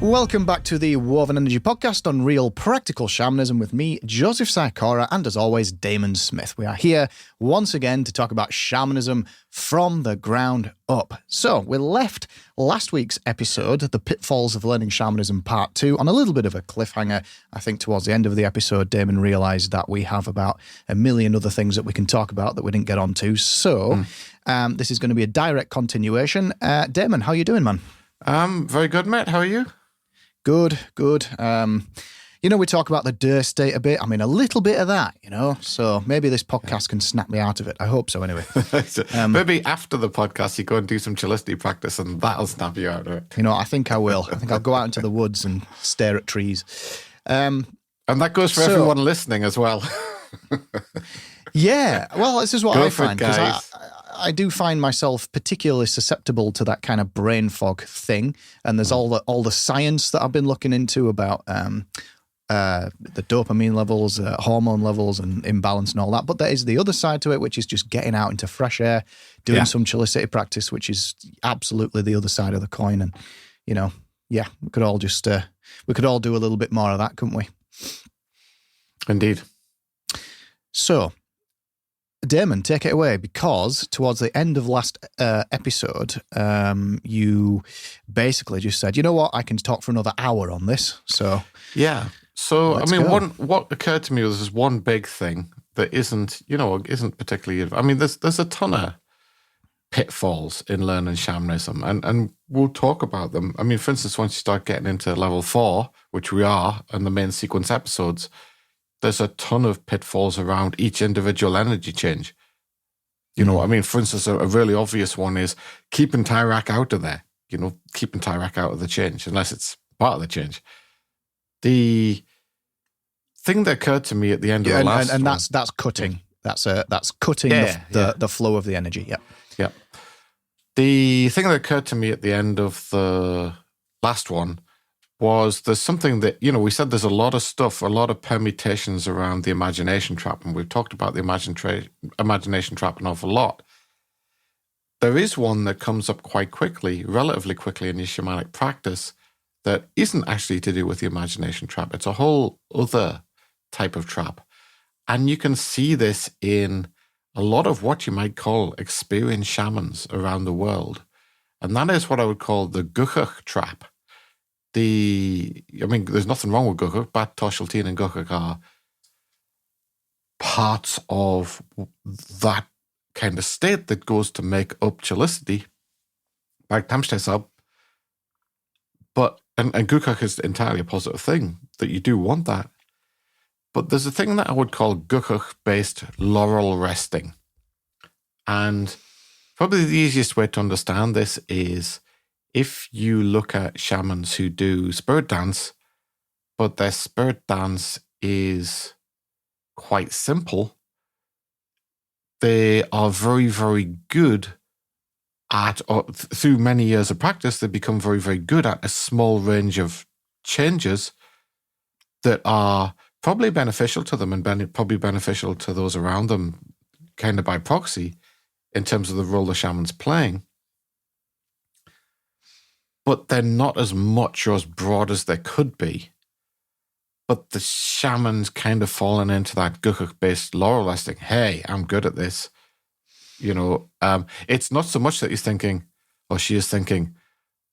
Welcome back to the Woven Energy Podcast on Real Practical Shamanism with me, Joseph Sikora, and as always, Damon Smith. We are here once again to talk about shamanism from the ground up. So we left last week's episode, The Pitfalls of Learning Shamanism Part 2, on a little bit of a cliffhanger. I think towards the end of the episode, Damon realised that we have about a million other things that we can talk about that we didn't get onto. So this is going to be a direct continuation. Damon, how you doing, man? Very good, mate. How are you? Good. We talk about the Dir state a bit. I mean, a little bit of that, So maybe this podcast can snap me out of it. I hope so, anyway. Maybe after the podcast, you go and do some chillicity practice and that'll snap you out of it. I think I will. I think I'll go out into the woods and stare at trees. And that goes for everyone listening as well. Yeah. Well, this is what I find. Because I do find myself particularly susceptible to that kind of brain fog thing. And there's all the science that I've been looking into about the dopamine levels, hormone levels and imbalance and all that. But there is the other side to it, which is just getting out into fresh air, doing some chillicity practice, which is absolutely the other side of the coin. And, we could all just, we could all do a little bit more of that, couldn't we? Indeed. So, Damon, take it away, because towards the end of last episode, you basically just said, you know what, I can talk for another hour on this. So yeah. So, go. what occurred to me was this one big thing that isn't particularly, there's a ton of pitfalls in learning shamanism, and we'll talk about them. I mean, for instance, once you start getting into level 4, which we are, and the main sequence episodes, there's a ton of pitfalls around each individual energy change. For instance, a really obvious one is keeping Tyrak out of there, keeping Tyrak out of the change, unless it's part of the change. The thing that occurred to me at the end of the last and one, that's cutting. That's cutting the flow of the energy. Yeah. Yeah. The thing that occurred to me at the end of the last one was there's something that, we said there's a lot of stuff, a lot of permutations around the imagination trap, and we've talked about the imagination trap an awful lot. There is one that comes up relatively quickly in your shamanic practice that isn't actually to do with the imagination trap. It's a whole other type of trap. And you can see this in a lot of what you might call experienced shamans around the world. And that is what I would call the Guchach trap. There's nothing wrong with Guchach. Bat, Toshaltine, and Guchach are parts of that kind of state that goes to make up chillicity. But Guchach is entirely a positive thing, that you do want that. But there's a thing that I would call Guchach-based laurel resting. And probably the easiest way to understand this is if you look at shamans who do spirit dance, but their spirit dance is quite simple, they are very, very good at, or through many years of practice, they become very, very good at a small range of changes that are probably beneficial to them and probably beneficial to those around them, kind of by proxy, in terms of the role the shaman's playing. But they're not as much or as broad as they could be. But the shaman's kind of fallen into that Guchach-based laurel resting. Hey, I'm good at this. It's not so much that he's thinking, or she is thinking,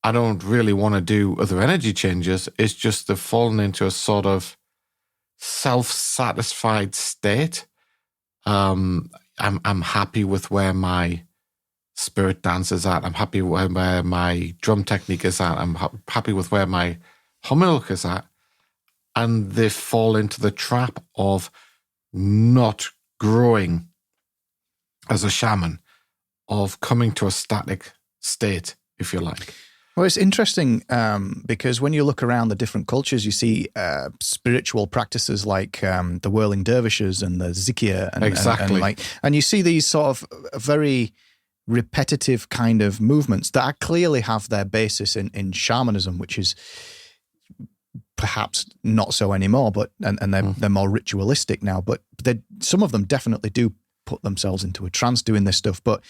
I don't really want to do other energy changes. It's just they've fallen into a sort of self-satisfied state. I'm happy with where my spirit dance is at. I'm happy with where my drum technique is at. I'm happy with where my humilk is at. And they fall into the trap of not growing as a shaman, of coming to a static state, if you like. Well, it's interesting because when you look around the different cultures, you see spiritual practices like the whirling dervishes and the zikir, and you see these sort of very repetitive kind of movements that clearly have their basis in shamanism, which is perhaps not so anymore, but and they're more ritualistic now. But some of them definitely do put themselves into a trance doing this stuff. But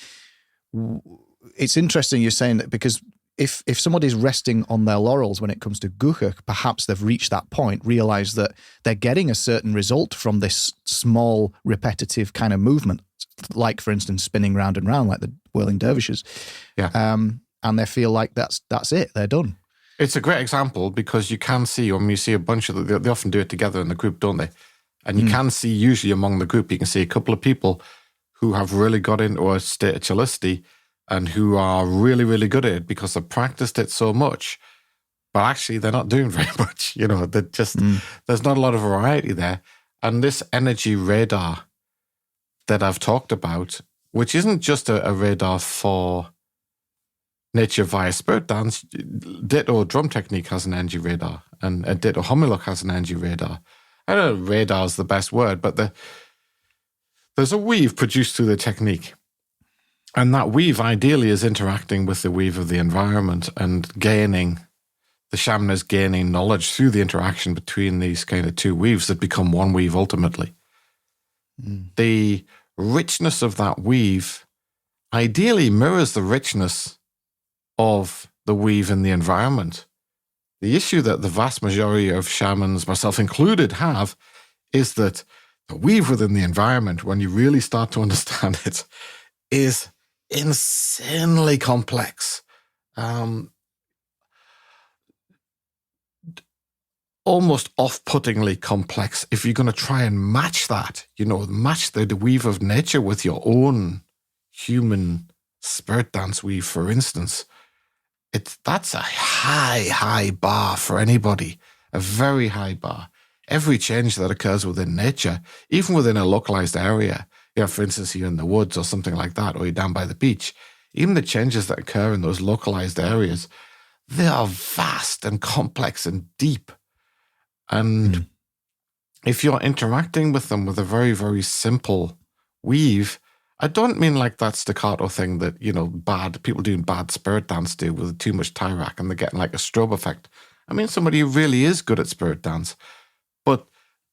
it's interesting you're saying that, because if somebody's resting on their laurels when it comes to guchach, perhaps they've reached that point, realized that they're getting a certain result from this small, repetitive kind of movement, like, for instance, spinning round and round like the whirling dervishes. Yeah. And they feel like that's it, they're done. It's a great example because you can see, when you see a bunch of they often do it together in the group, don't they? And you can see, usually among the group, you can see a couple of people who have really got into a state of chillicity and who are really, really good at it because they've practiced it so much, but actually they're not doing very much. They're just, there's not a lot of variety there. And this energy radar that I've talked about, which isn't just a radar for nature via spirit dance, Ditto drum technique has an energy radar, and Ditto Homiluk has an energy radar. I don't know if radar is the best word, but there's a weave produced through the technique. And that weave ideally is interacting with the weave of the environment and the shaman is gaining knowledge through the interaction between these kind of two weaves that become one weave ultimately. The richness of that weave ideally mirrors the richness of the weave in the environment. The issue that the vast majority of shamans, myself included, have is that the weave within the environment, when you really start to understand it, is insanely complex. Almost off-puttingly complex. If you're going to try and match that, match the weave of nature with your own human spirit dance weave, for instance, that's a high bar for anybody, a very high bar. Every change that occurs within nature, even within a localized area, for instance, you're in the woods or something like that, or you're down by the beach, even the changes that occur in those localized areas, they are vast and complex and deep. And if you're interacting with them with a very, very simple weave, I don't mean like that staccato thing that, bad people doing bad spirit dance do with too much tie rack and they're getting like a strobe effect. I mean somebody who really is good at spirit dance, but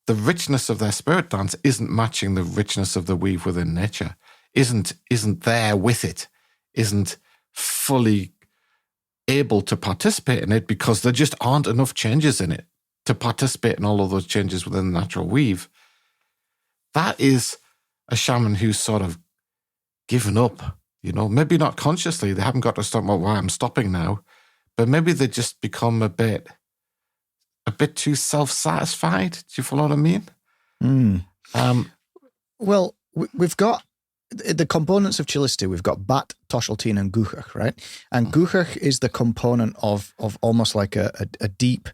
the richness of their spirit dance isn't matching the richness of the weave within nature, isn't there with it, isn't fully able to participate in it because there just aren't enough changes in it to participate in all of those changes within the natural weave. That is a shaman who's sort of given up, maybe not consciously. They haven't got to stop, well, I'm stopping now, but maybe they just become a bit too self-satisfied. Do you follow what I mean? Well, we've got the components of chillicity. We've got bat, toshaltine, and guchach, right? And guchach is the component of almost like a deep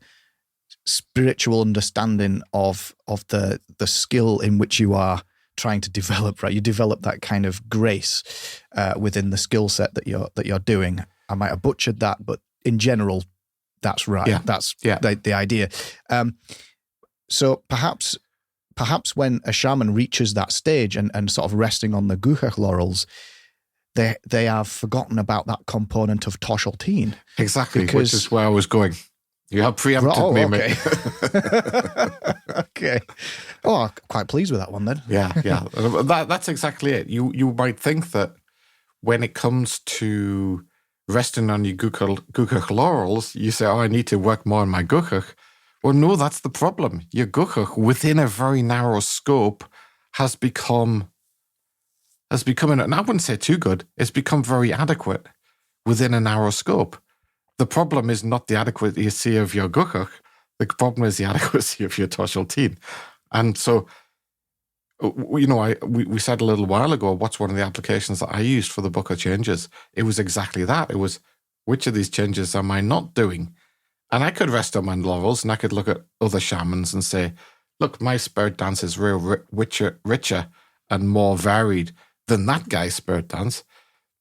spiritual understanding of the skill in which you are trying to develop, right? You develop that kind of grace within the skill set that you're doing. I might have butchered that, but in general, that's right. Yeah. That's the idea. So perhaps when a shaman reaches that stage and sort of resting on the guchach laurels, they have forgotten about that component of toshaltine. Exactly, which is where I was going. You have preempted me, mate. Okay. Oh, I'm quite pleased with that one then. Yeah. That's exactly it. You might think that when it comes to resting on your guchach laurels, you say, I need to work more on my guchach. Well, no, that's the problem. Your guchach, within a very narrow scope, has become, and I wouldn't say too good, it's become very adequate within a narrow scope. The problem is not the adequacy of your guchach. The problem is the adequacy of your toshaltine. And so, we said a little while ago, what's one of the applications that I used for the book of changes? It was exactly that. It was, which of these changes am I not doing? And I could rest on my laurels and I could look at other shamans and say, look, my spirit dance is real richer and more varied than that guy's spirit dance.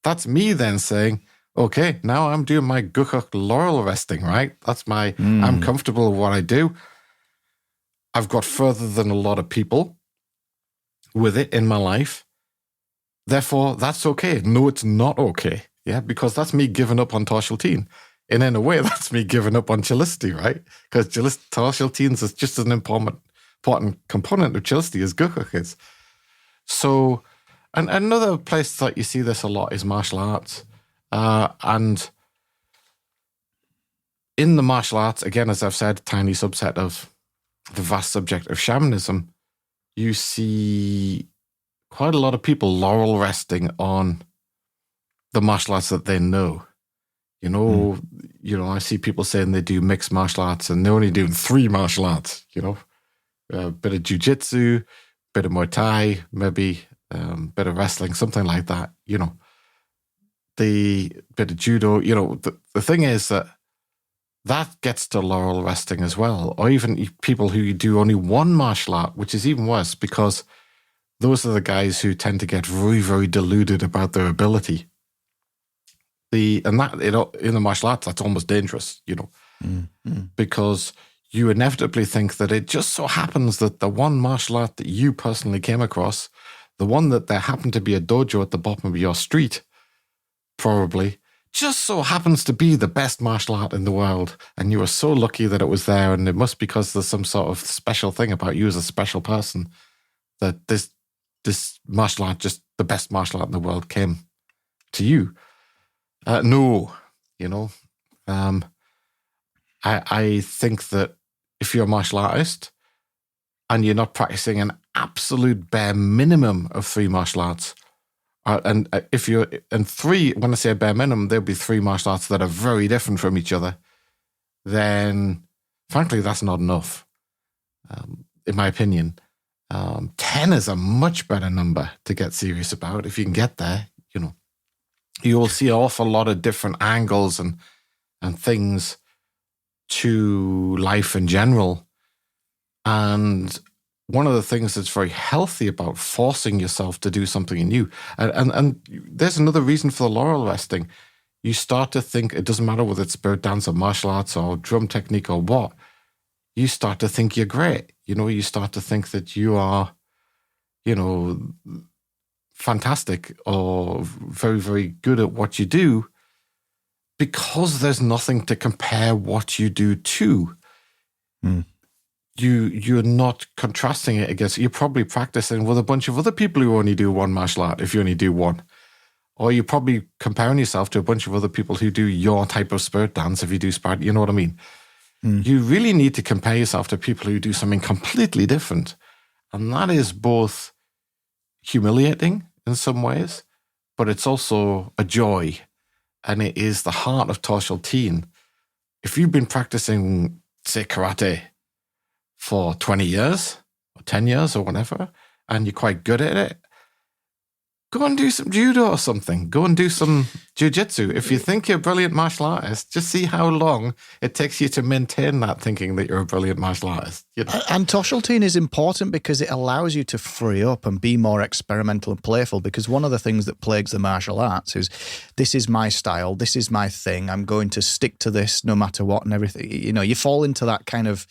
That's me then saying, okay, now I'm doing my guchach laurel resting, right? That's I'm comfortable with what I do. I've got further than a lot of people with it in my life. Therefore, that's okay. No, it's not okay. Yeah, because that's me giving up on toshaltine. And in a way, that's me giving up on chillicity, right? Because toshaltine is just as an important component of chillicity as guchach is. So, and another place that you see this a lot is martial arts. And in the martial arts, again, as I've said, tiny subset of the vast subject of shamanism, you see quite a lot of people laurel resting on the martial arts that they know. I see people saying they do mixed martial arts and they're only doing 3 martial arts, a bit of jiu-jitsu, bit of Muay Thai, maybe bit of wrestling, something like that, the bit of judo, the thing is that gets to laurel resting as well, or even people who do only one martial art, which is even worse because those are the guys who tend to get very, very deluded about their ability. In the martial arts, that's almost dangerous, because you inevitably think that it just so happens that the one martial art that you personally came across, the one that there happened to be a dojo at the bottom of your street, probably, just so happens to be the best martial art in the world. And you were so lucky that it was there. And it must be because there's some sort of special thing about you as a special person that this martial art, just the best martial art in the world, came to you. No. I think that if you're a martial artist and you're not practicing an absolute bare minimum of 3 martial arts, and if you're in 3, when I say bare minimum, there'll be 3 martial arts that are very different from each other, then frankly, that's not enough, in my opinion. 10 is a much better number to get serious about. If you can get there, you will see an awful lot of different angles and things to life in general. And one of the things that's very healthy about forcing yourself to do something new, and there's another reason for the laurel resting. You start to think, it doesn't matter whether it's spirit dance or martial arts or drum technique or what, you start to think you're great. You start to think that you are, fantastic or very, very good at what you do, because there's nothing to compare what you do to. You're not contrasting it against, you're probably practicing with a bunch of other people who only do one martial art, if you only do one. Or you're probably comparing yourself to a bunch of other people who do your type of spirit dance, if you do spirit, you know what I mean? You really need to compare yourself to people who do something completely different. And that is both humiliating in some ways, but it's also a joy. And it is the heart of Torshul Teen. If you've been practicing, say, karate for 20 years or 10 years or whatever, and you're quite good at it, go and do some judo or something. Go and do some jiu-jitsu. If you think you're a brilliant martial artist, just see how long it takes you to maintain that thinking that you're a brilliant martial artist. And Torshul Teen is important because it allows you to free up and be more experimental and playful, because one of the things that plagues the martial arts is, this is my style, this is my thing, I'm going to stick to this no matter what and everything. You fall into that kind of...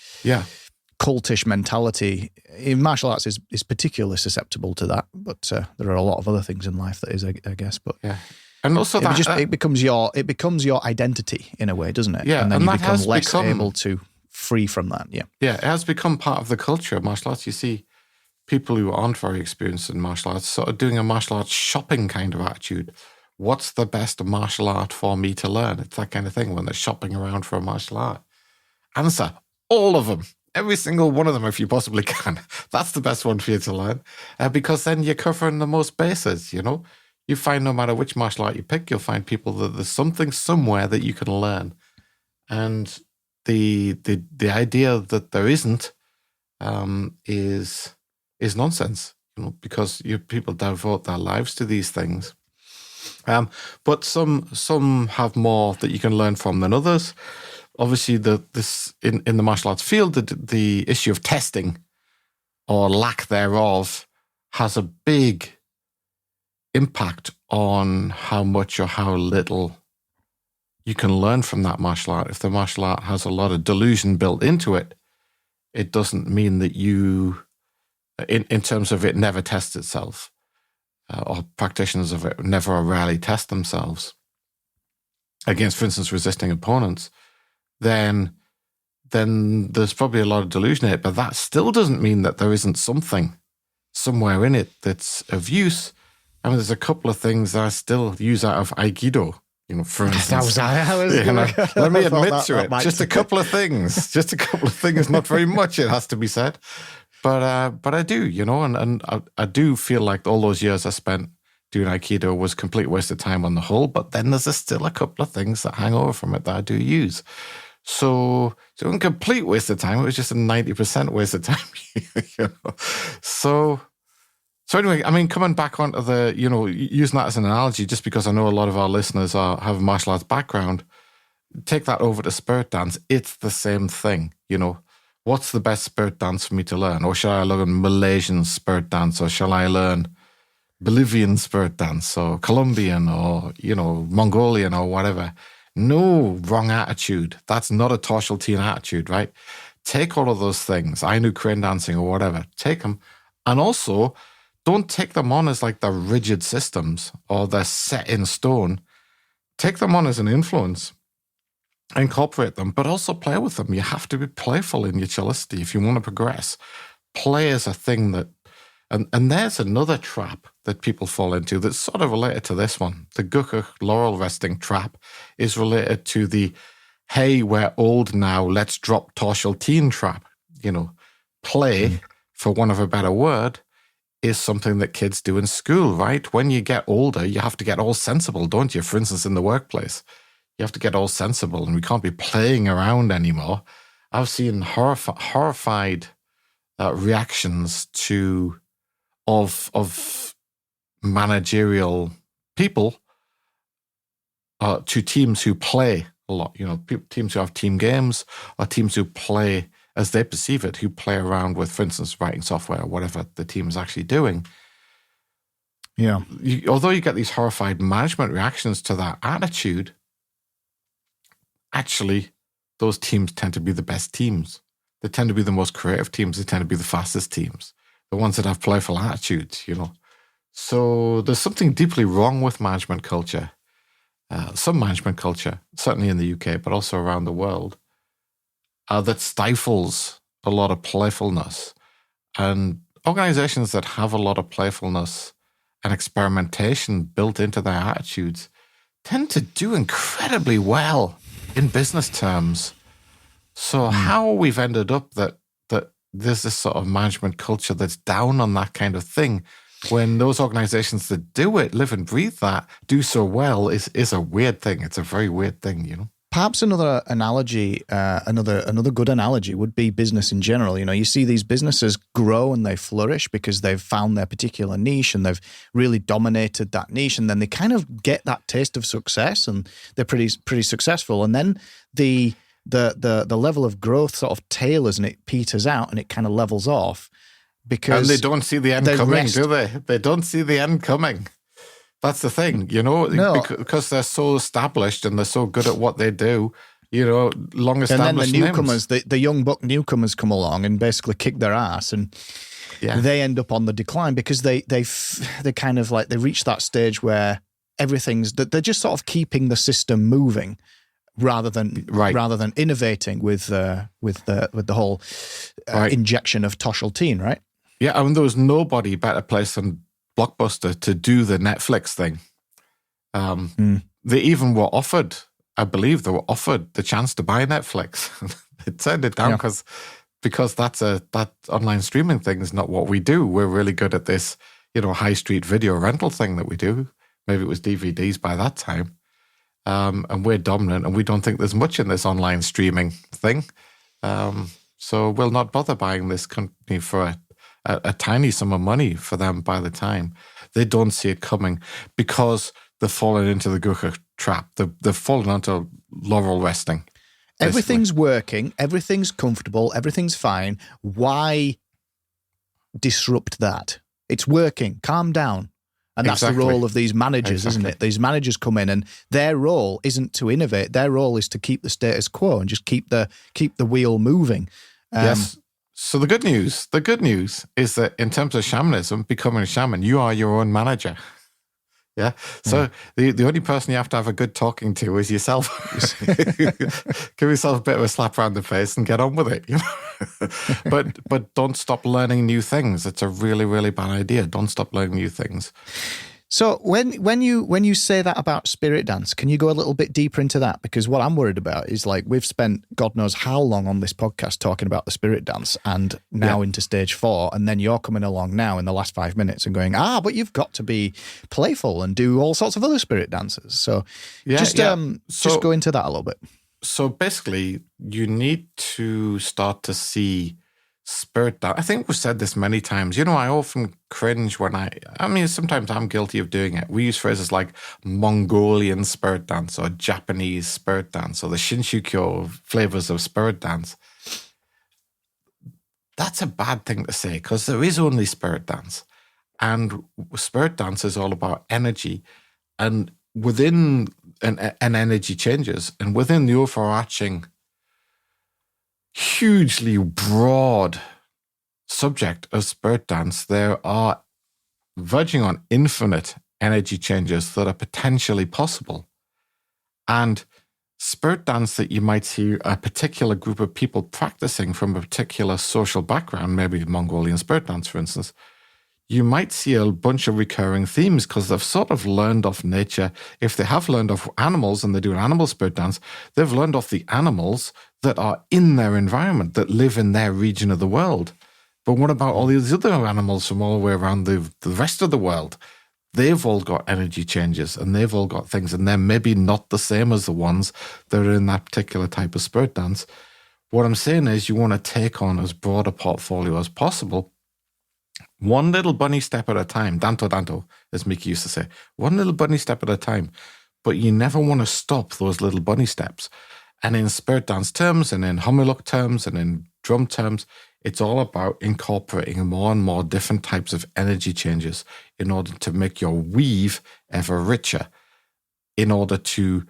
cultish mentality. In martial arts is particularly susceptible to that, but there are a lot of other things in life that is, I guess. But and also it becomes your identity in a way, doesn't it? Yeah, and then you become less able to free from that. Yeah, it has become part of the culture of martial arts. You see people who aren't very experienced in martial arts sort of doing a martial arts shopping kind of attitude. What's the best martial art for me to learn? It's that kind of thing when they're shopping around for a martial art. Answer: all of them. Every single one of them, if you possibly can. That's the best one for you to learn, because then you're covering the most bases, You find no matter which martial art you pick, you'll find people that there's something somewhere that you can learn. And the idea that there isn't is nonsense, because people devote their lives to these things. But some have more that you can learn from than others. Obviously, in the martial arts field, the issue of testing or lack thereof has a big impact on how much or how little you can learn from that martial art. If the martial art has a lot of delusion built into it, it doesn't mean that you, in terms of it never tests itself, or practitioners of it never or rarely test themselves against, for instance, resisting opponents, then there's probably a lot of delusion in it, but that still doesn't mean that there isn't something somewhere in it that's of use. I mean, there's a couple of things that I still use out of Aikido, for instance. Let me admit to it. Just a couple of things. Just a couple of things, not very much, it has to be said. But I do, and I do feel like all those years I spent doing Aikido was a complete waste of time on the whole, but then there's still a couple of things that hang over from it that I do use. So it wasn't a complete waste of time. It was just a 90% waste of time. So anyway, I mean, coming back onto the, using that as an analogy, just because I know a lot of our listeners have a martial arts background, take that over to spirit dance. It's the same thing, What's the best spirit dance for me to learn? Or shall I learn Malaysian spirit dance? Or shall I learn Bolivian spirit dance? Or Colombian? Or, Mongolian or whatever? No, wrong attitude. That's not a tortial teen attitude, right? Take all of those things. I knew crane dancing or whatever. Take them. And also, don't take them on as like the rigid systems or they're set in stone. Take them on as an influence. Incorporate them, but also play with them. You have to be playful in your chillicity if you want to progress. Play is a thing that, and there's another trap that people fall into that's sort of related to this one. The Gukuch laurel resting trap is related to the, hey, we're old now, let's drop tortial teen trap. Play, for want of a better word, is something that kids do in school, right? When you get older, you have to get all sensible, don't you? For instance, in the workplace. You have to get all sensible, and we can't be playing around anymore. I've seen horrified reactions of managerial people to teams who play a lot. Teams who have team games or teams who play as they perceive it, who play around with, for instance, writing software or whatever the team is actually doing. Yeah. Although you get these horrified management reactions to that attitude, actually, those teams tend to be the best teams. They tend to be the most creative teams. They tend to be the fastest teams, the ones that have playful attitudes, So there's something deeply wrong with management culture. Some management culture, certainly in the UK, but also around the world, that stifles a lot of playfulness. And organizations that have a lot of playfulness and experimentation built into their attitudes tend to do incredibly well in business terms. So how we've ended up that there's this sort of management culture that's down on that kind of thing, when those organizations that do it, live and breathe that, do so well, is a weird thing. It's a very weird thing, Perhaps another analogy, another good analogy would be business in general. You see these businesses grow and they flourish because they've found their particular niche and they've really dominated that niche, and then they kind of get that taste of success and they're pretty successful. And then the level of growth sort of tailors and it peters out and it kind of levels off because and they don't see the end coming, do they? They don't see the end coming. That's the thing, No. because they're so established and they're so good at what they do, long established. And then the names. newcomers, the young buck newcomers come along and basically kick their ass, and they end up on the decline because they kind of like, they reach that stage where they're just sort of keeping the system moving rather than innovating with the whole injection of tortial teen, right? Yeah, I mean, there was nobody better placed than Blockbuster to do the Netflix thing. They even were offered, I believe they were offered the chance to buy Netflix. They turned it down because that online streaming thing is not what we do. We're really good at this, high street video rental thing that we do. Maybe it was DVDs by that time. And we're dominant, and we don't think there's much in this online streaming thing. So we'll not bother buying this company for a tiny sum of money for them by the time. They don't see it coming because they've fallen into the Gukuch trap. They've fallen onto laurel resting. Everything's working. Everything's comfortable. Everything's fine. Why disrupt that? It's working. Calm down. And that's the role of these managers, isn't it? These managers come in and their role isn't to innovate. Their role is to keep the status quo and just keep the wheel moving. Yes. So the good news is that in terms of shamanism, becoming a shaman, you are your own manager. Yeah. So the only person you have to have a good talking to is yourself. Give yourself a bit of a slap around the face and get on with it. But don't stop learning new things. It's a really, really bad idea. Don't stop learning new things. So when you say that about spirit dance, can you go a little bit deeper into that? Because what I'm worried about is like we've spent God knows how long on this podcast talking about the spirit dance, and now into stage 4, and then you're coming along now in the last 5 minutes and going, but you've got to be playful and do all sorts of other spirit dances. So just go into that a little bit. So basically, you need to start to see spirit dance. I think we've said this many times. You know, I often cringe when I mean, sometimes I'm guilty of doing it. We use phrases like Mongolian spirit dance or Japanese spirit dance or the Shinshukyo flavors of spirit dance. That's a bad thing to say because there is only spirit dance. And spirit dance is all about energy. And within an energy changes, and within the overarching hugely broad subject of spirit dance, there are verging on infinite energy changes that are potentially possible. And spirit dance that you might see a particular group of people practicing from a particular social background, maybe Mongolian spirit dance, for instance, you might see a bunch of recurring themes because they've sort of learned off nature. If they have learned off animals and they do an animal spirit dance, they've learned off the animals that are in their environment, that live in their region of the world. But what about all these other animals from all the way around the rest of the world? They've all got energy changes and they've all got things, and they're maybe not the same as the ones that are in that particular type of spirit dance. What I'm saying is you want to take on as broad a portfolio as possible. One little bunny step at a time, danto, as Mickey used to say, one little bunny step at a time. But you never want to stop those little bunny steps. And in spirit dance terms and in humuluk terms and in drum terms, it's all about incorporating more and more different types of energy changes in order to make your weave ever richer. In order to,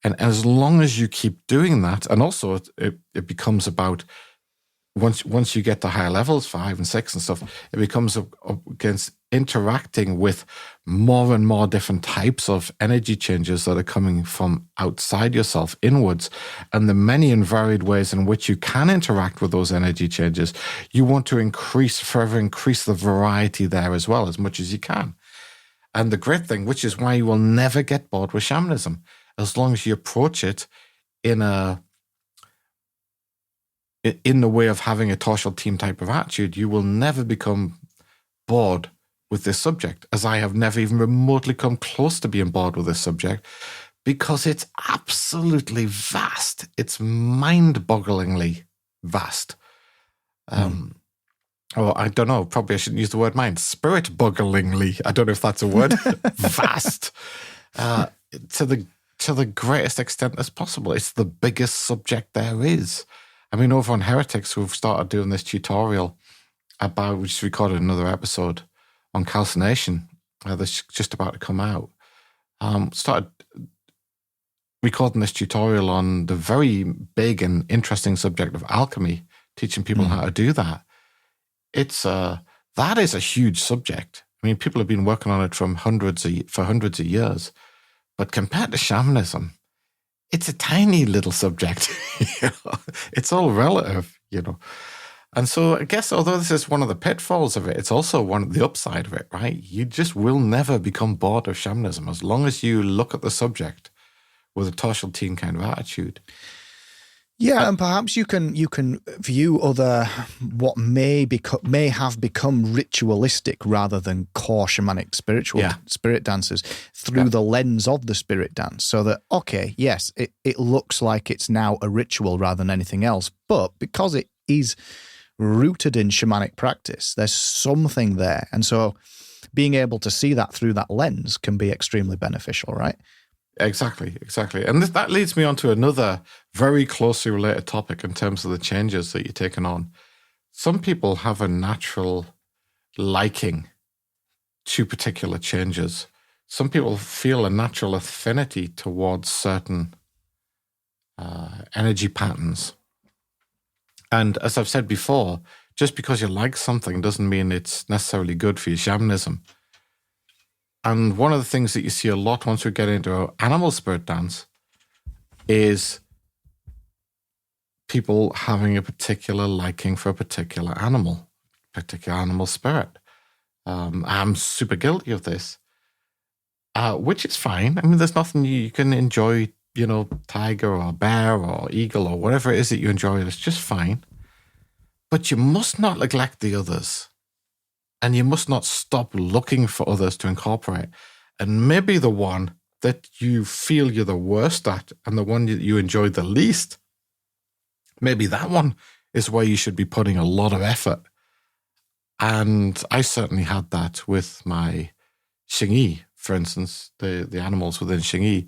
and as long as you keep doing that, and also it becomes about, once you get to higher levels, 5 and 6 and stuff, it becomes against interacting with more and more different types of energy changes that are coming from outside yourself inwards, and the many and varied ways in which you can interact with those energy changes. You want to further increase the variety there as well, as much as you can. And the great thing, which is why you will never get bored with shamanism, as long as you approach it in the way of having a torsional team type of attitude, you will never become bored with this subject, as I have never even remotely come close to being bored with this subject, because it's absolutely vast. It's mind-bogglingly vast. Or I don't know, probably I shouldn't use the word mind. Spirit-bogglingly, I don't know if that's a word. Vast. To the greatest extent as possible. It's the biggest subject there is. I mean, over on Heretics, we've started doing this tutorial about, we just recorded another episode on Hallucination that's just about to come out. Started recording this tutorial on the very big and interesting subject of alchemy, teaching people how to do that. That is a huge subject. I mean, people have been working on it for hundreds of years, but compared to shamanism, it's a tiny little subject. It's all relative, And so I guess, although this is one of the pitfalls of it, it's also one of the upside of it, right? You just will never become bored of shamanism as long as you look at the subject with a torsional team kind of attitude. Yeah, and perhaps you can view other what may have become ritualistic rather than core shamanic spirit dances through the lens of the spirit dance. So that, okay, yes, it looks like it's now a ritual rather than anything else, but because it is rooted in shamanic practice, there's something there. And so being able to see that through that lens can be extremely beneficial, right? Exactly. And that leads me on to another very closely related topic in terms of the changes that you're taking on. Some people have a natural liking to particular changes. Some people feel a natural affinity towards certain energy patterns. And as I've said before, just because you like something doesn't mean it's necessarily good for your shamanism. And one of the things that you see a lot once we get into animal spirit dance is people having a particular liking for a particular animal spirit. I'm super guilty of this. which is fine. I mean, there's nothing you can enjoy, tiger or bear or eagle or whatever it is that you enjoy. It's just fine. But you must not neglect the others. And you must not stop looking for others to incorporate. And maybe the one that you feel you're the worst at and the one that you enjoy the least, maybe that one is where you should be putting a lot of effort. And I certainly had that with my Xingyi, for instance, the animals within Xingyi.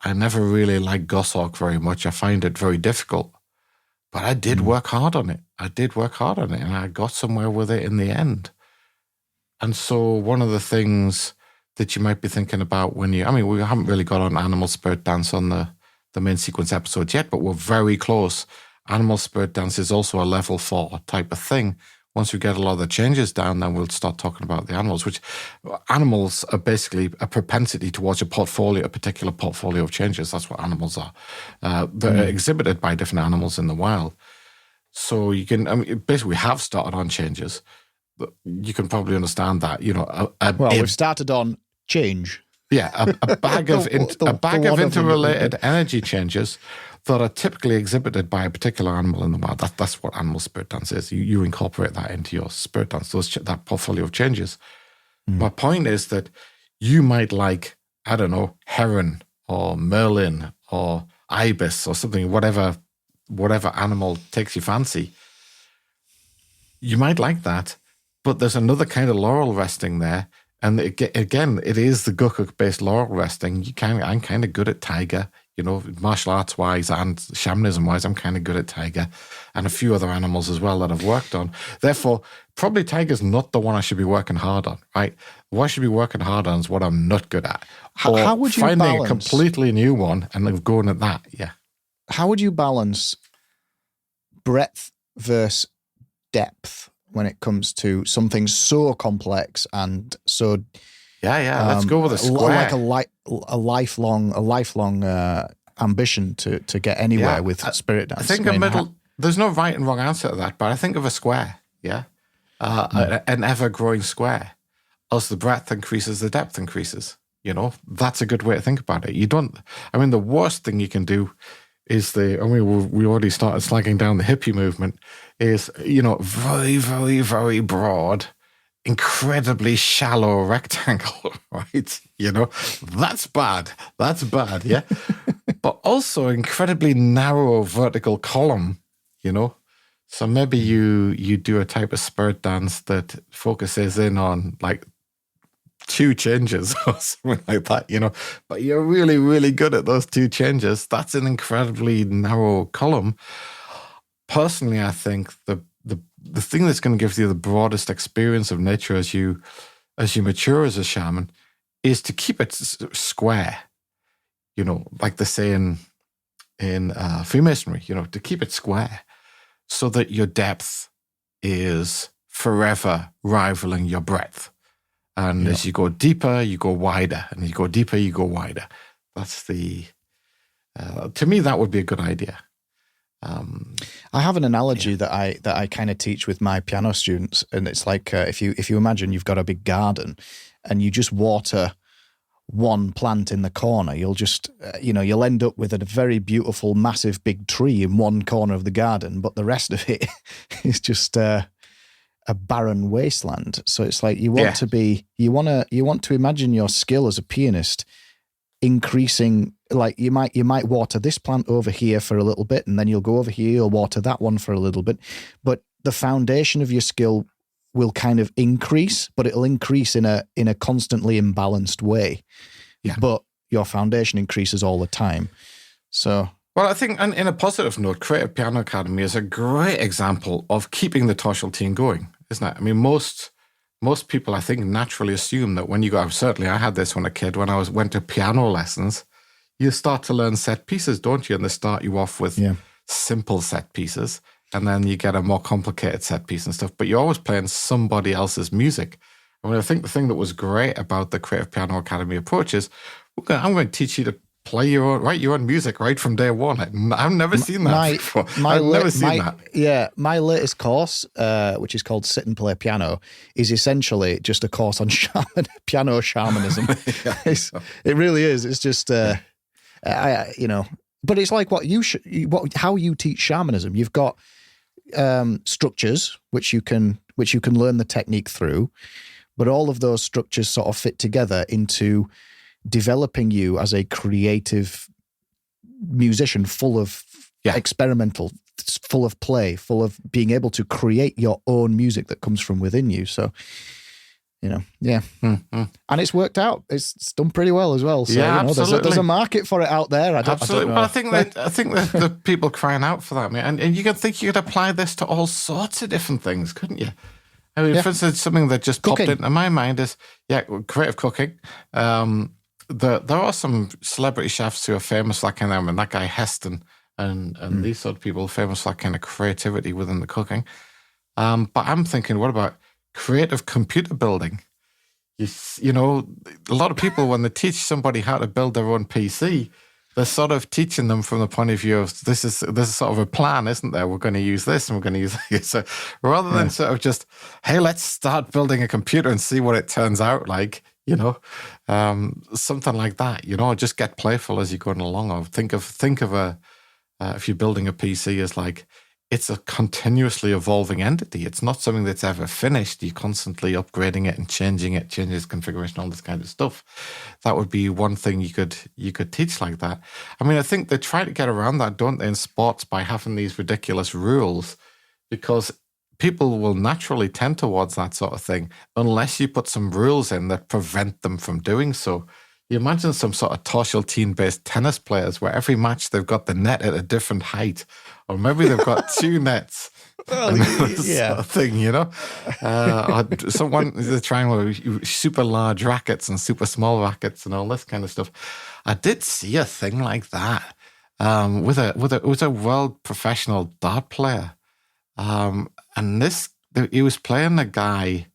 I never really liked goshawk very much. I find it very difficult. But I did work hard on it. And I got somewhere with it in the end. And so one of the things that you might be thinking about when we haven't really got on animal spirit dance on the main sequence episodes yet, but we're very close. Animal spirit dance is also a level 4 type of thing. Once we get a lot of the changes down, then we'll start talking about the animals, which animals are basically a propensity towards a particular portfolio of changes. That's what animals are. They're exhibited by different animals in the wild. So you can, basically we have started on changes. You can probably understand that, we've started on change. Yeah, a bag of interrelated energy changes that are typically exhibited by a particular animal in the wild. That's what animal spirit dance is. You incorporate that into your spirit dance, that portfolio of changes. My point is that you might like, I don't know, heron or merlin or ibis or something, whatever animal takes your fancy. You might like that, but there's another kind of laurel resting there. And again, it is the Gukuk-based laurel resting. I'm kind of good at tiger, martial arts wise and shamanism wise. I'm kind of good at tiger, and a few other animals as well that I've worked on. Therefore, probably tiger's not the one I should be working hard on, right? What I should be working hard on is what I'm not good at. How would you finding balance a completely new one and then going at that? Yeah. How would you balance breadth versus depth when it comes to something so complex and so let's go with a square, like a lifelong ambition to get anywhere with spirit dance? I think there's no right and wrong answer to that, but I think of a square, an ever-growing square. As the breadth increases, the depth increases. That's a good way to think about it. The worst thing you can do is we already started slagging down the hippie movement, is, very, very, very broad, incredibly shallow rectangle, right? That's bad, yeah? But also incredibly narrow vertical column, So maybe you do a type of spirit dance that focuses in on like 2 changes or something like that, but you're really, really good at those 2 changes. That's an incredibly narrow column. Personally, I think the thing that's going to give you the broadest experience of nature as you mature as a shaman is to keep it square, like they say in Freemasonry, to keep it square so that your depth is forever rivaling your breadth. And as you go deeper, you go wider. And as you go deeper, you go wider. That's to me, that would be a good idea. I have an analogy that I kind of teach with my piano students. And it's like, if you imagine you've got a big garden and you just water one plant in the corner, you'll just, you'll end up with a very beautiful, massive, big tree in one corner of the garden. But the rest of it is just a barren wasteland. So it's like you want to imagine your skill as a pianist increasing. Like you might water this plant over here for a little bit, and then you'll go over here, you'll water that one for a little bit. But the foundation of your skill will kind of increase, but it'll increase in a constantly imbalanced way. Yeah. But your foundation increases all the time. So well, I think, and in a positive note, Creative Piano Academy is a great example of keeping the torsional team going, isn't it? I mean, most people, I think, naturally assume that when you go, certainly I had this when a kid, when I went to piano lessons, you start to learn set pieces, don't you? And they start you off with simple set pieces, and then you get a more complicated set piece and stuff, but you're always playing somebody else's music. I mean, I think the thing that was great about the Creative Piano Academy approach is, I'm going to teach you to write your own music right from day one. I've never seen that before. I've never seen that. Yeah, my latest course, which is called Sit and Play Piano, is essentially just a course on piano shamanism. It really is. It's just, but it's like how you teach shamanism. You've got structures which you can learn the technique through, but all of those structures sort of fit together into developing you as a creative musician, full of experimental, full of play, full of being able to create your own music that comes from within you. So, and it's worked out. It's done pretty well as well. So, absolutely. There's a market for it out there. Absolutely. Well, I think that the people crying out for that, man. And you could think you could apply this to all sorts of different things, couldn't you? I mean, for instance, something that just popped into my mind is, creative cooking. There are some celebrity chefs who are famous like him, and that guy Heston and these sort of people famous for that kind of creativity within the cooking. But I'm thinking, what about creative computer building? You know, a lot of people, when they teach somebody how to build their own PC, they're sort of teaching them from the point of view of this is sort of a plan, isn't there? We're going to use this and we're going to use this. So rather than sort of just, hey, let's start building a computer and see what it turns out like, something like that, just get playful as you're going along. Or think of if you're building a PC as like, it's a continuously evolving entity. It's not something that's ever finished. You're constantly upgrading it and changing it, changes configuration, all this kind of stuff. That would be one thing you could teach like that. I mean, I think they try to get around that, don't they, in sports by having these ridiculous rules, because people will naturally tend towards that sort of thing unless you put some rules in that prevent them from doing so. You imagine some sort of torsional team-based tennis players where every match they've got the net at a different height, or maybe they've got two nets. Sort of thing, or someone they're trying with super large rackets and super small rackets and all this kind of stuff. I did see a thing like that with a world professional dart player. And he was playing a guy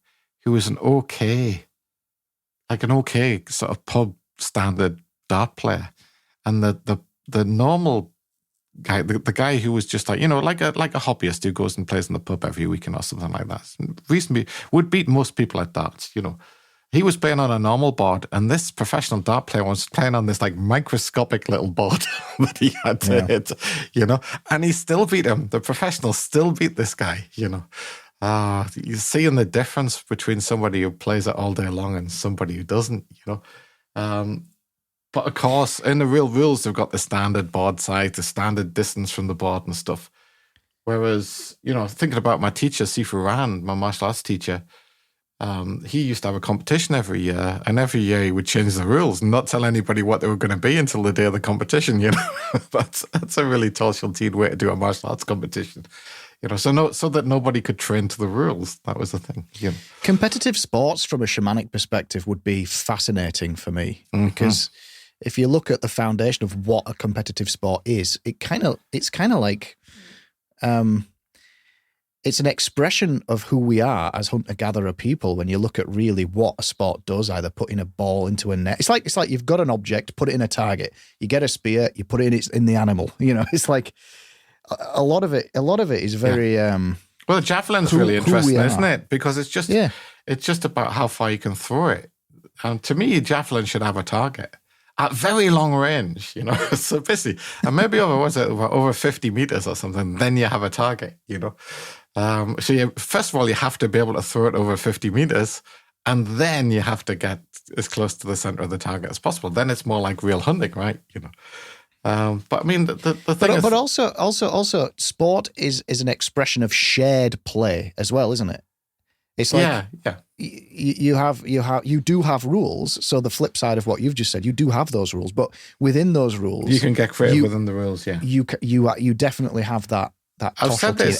who was an okay sort of pub standard dart player, and the normal guy, the guy who was just like like a hobbyist who goes and plays in the pub every weekend or something like that, reasonably would beat most people at darts. He was playing on a normal board, and this professional dart player was playing on this like microscopic little board that he had to hit, and he still beat him. The professional still beat this guy, You're seeing the difference between somebody who plays it all day long and somebody who doesn't, But of course, in the real rules, they've got the standard board size, the standard distance from the board and stuff. Whereas, thinking about my teacher, Sifu Ran, my martial arts teacher, he used to have a competition every year, and every year he would change the rules and not tell anybody what they were going to be until the day of the competition, That's a really torsional teen way to do a martial arts competition. So that nobody could train to the rules. That was the thing. Competitive sports from a shamanic perspective would be fascinating for me, because if you look at the foundation of what a competitive sport is, it's kind of like it's an expression of who we are as hunter-gatherer people. When you look at really what a sport does, either putting a ball into a net, it's like you've got an object, put it in a target. You get a spear, you put it in the animal. It's like. A lot of it is very. Well, the javelin's really interesting, isn't it? Because it's just about how far you can throw it. To me, a javelin should have a target at very long range, So basically, and maybe over 50 meters or something, then you have a target, So first of all, you have to be able to throw it over 50 meters, and then you have to get as close to the center of the target as possible. Then it's more like real hunting, right? But I mean, the thing is... But also, sport is an expression of shared play as well, isn't it? It's like you do have rules. So the flip side of what you've just said, you do have those rules, but within those rules, you can get creative within the rules. Yeah, you definitely have that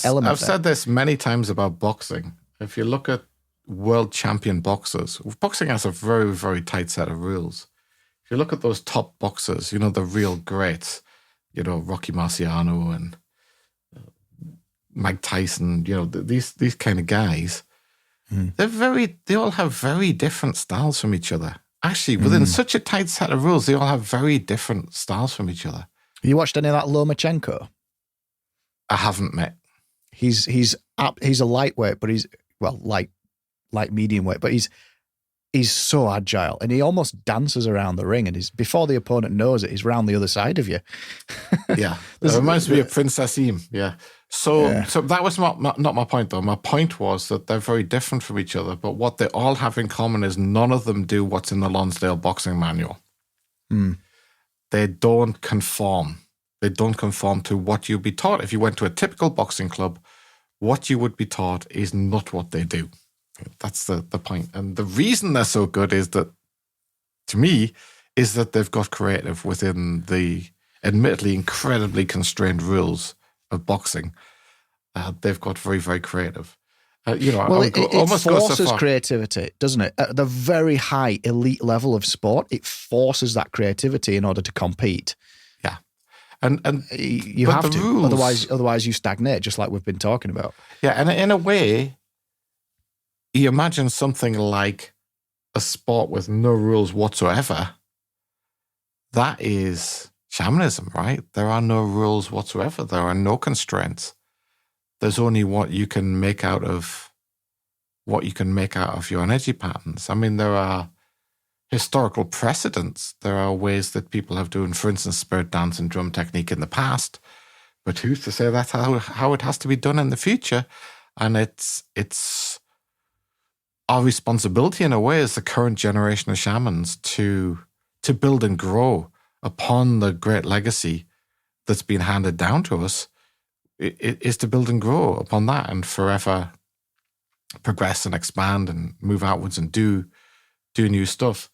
element. I've said this many times about boxing. If you look at world champion boxers, boxing has a very, very tight set of rules. If you look at those top boxers, the real greats, Rocky Marciano and Mike Tyson, these kind of guys, they all have very different styles from each other. actually, within such a tight set of rules, they all have very different styles from each other. You watched any of that Lomachenko? I haven't, met. He's a lightweight, but he's light medium weight, but he's so agile, and he almost dances around the ring, and he's before the opponent knows it, he's round the other side of you. Yeah, it reminds me of Princess Im. Yeah. So that was not my point, though. My point was that they're very different from each other, but what they all have in common is none of them do what's in the Lonsdale boxing manual. They don't conform. They don't conform to what you'd be taught. If you went to a typical boxing club, what you would be taught is not what they do. That's the point. And the reason they're so good is that, to me, is that they've got creative within the admittedly incredibly constrained rules of boxing. They've got very, very creative. It almost forces creativity, doesn't it? At the very high elite level of sport, it forces that creativity in order to compete. Yeah. And you have to, rules, otherwise you stagnate, just like we've been talking about. Yeah, and in a way, you imagine something like a sport with no rules whatsoever. That is shamanism, right? There are no rules whatsoever. There are no constraints. There's only what you can make out of your energy patterns. I mean, there are historical precedents. There are ways that people have done, for instance, spirit dance and drum technique in the past. But who's to say that's how it has to be done in the future? And it's our responsibility in a way as the current generation of shamans to build and grow upon the great legacy that's been handed down to us. It is to build and grow upon that and forever progress and expand and move outwards and do new stuff.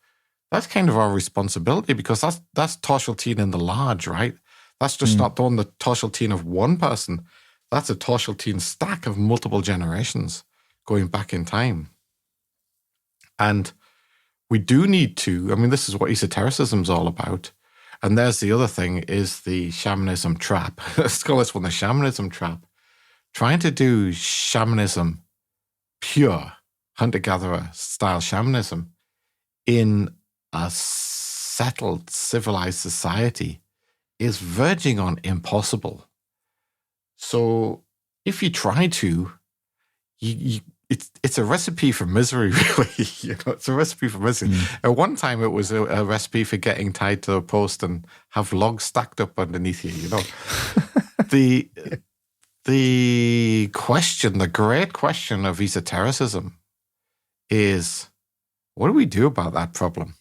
That's kind of our responsibility, because that's Toshalteen in the large, right? That's just not the Toshalteen of one person. That's a Toshalteen stack of multiple generations going back in time. And we do need to, I mean, this is what esotericism is all about. And there's the other thing, is the Shamanism Trap. Let's call this one the Shamanism Trap. Trying to do shamanism, pure hunter-gatherer style shamanism, in a settled, civilized society is verging on impossible. So if you try to, it's a recipe for misery, really. It's a recipe for misery. At one time, it was a recipe for getting tied to a post and have logs stacked up underneath you. The great question of esotericism is, what do we do about that problem?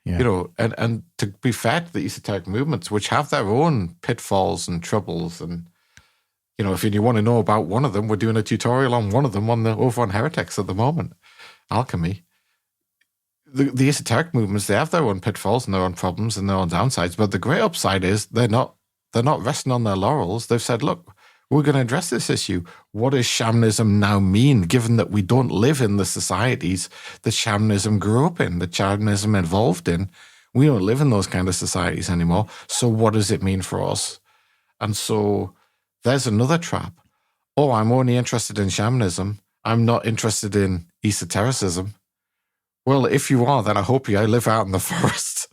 Yeah. And to be fair to the esoteric movements, which have their own pitfalls and troubles, and if you want to know about one of them, we're doing a tutorial on one of them over on Heretics at the moment, alchemy. The esoteric movements, they have their own pitfalls and their own problems and their own downsides, but the great upside is they're not resting on their laurels. They've said, look, we're going to address this issue. What does shamanism now mean, given that we don't live in the societies that shamanism grew up in, that shamanism evolved in? We don't live in those kind of societies anymore. So what does it mean for us? And so there's another trap. Oh, I'm only interested in shamanism. I'm not interested in esotericism. Well, if you are, then I hope you live out in the forest.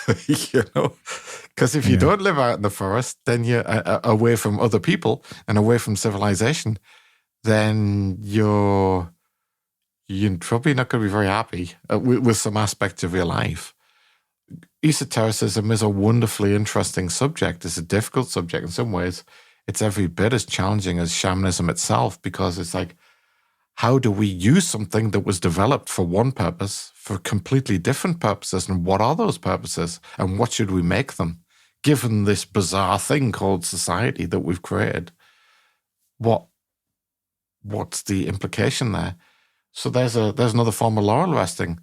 Because if you don't live out in the forest, then you're away from other people and away from civilization, then you're probably not going to be very happy with some aspects of your life. Esotericism is a wonderfully interesting subject. It's a difficult subject in some ways. It's every bit as challenging as shamanism itself, because it's like, how do we use something that was developed for one purpose for completely different purposes? And what are those purposes? And what should we make them? Given this bizarre thing called society that we've created, what's the implication there? So there's another form of laurel resting.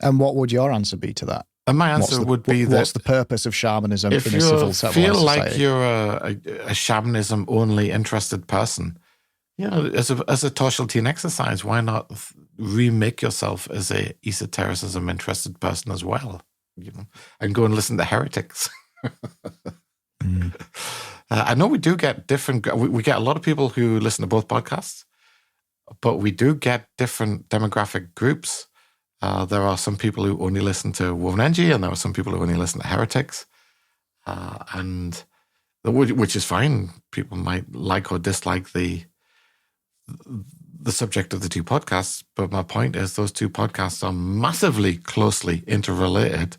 And what would your answer be to that? And my answer would be that, what's the purpose of shamanism in a civil civilized society? If you feel like you're a shamanism only interested person, as a Toshalteen exercise, why not remake yourself as a esotericism interested person as well? And go and listen to Heretics. I know we do get we get a lot of people who listen to both podcasts, but we do get different demographic groups. There are some people who only listen to Woven Energy, and there are some people who only listen to heretics, which is fine. People might like or dislike the subject of the two podcasts, but my point is those two podcasts are massively closely interrelated.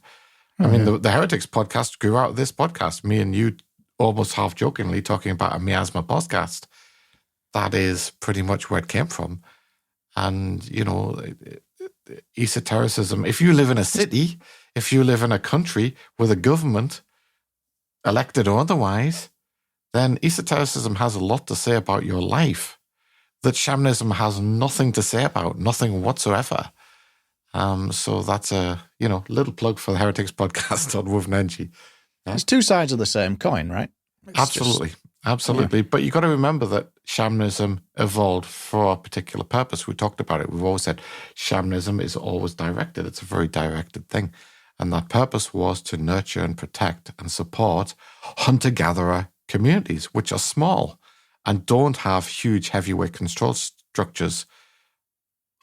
I mean, the Heretics podcast grew out of this podcast. Me and you almost half jokingly talking about a miasma podcast. That is pretty much where it came from. And, esotericism, if you live in a city, if you live in a country with a government, elected or otherwise, then esotericism has a lot to say about your life that shamanism has nothing to say about, nothing whatsoever. So that's a, little plug for the Heretics podcast on Woven Energy. It's two sides of the same coin, right? Absolutely. Yeah. But you got to remember that shamanism evolved for a particular purpose. We talked about it. We've always said shamanism is always directed. It's a very directed thing. And that purpose was to nurture and protect and support hunter-gatherer communities, which are small and don't have huge heavyweight control structures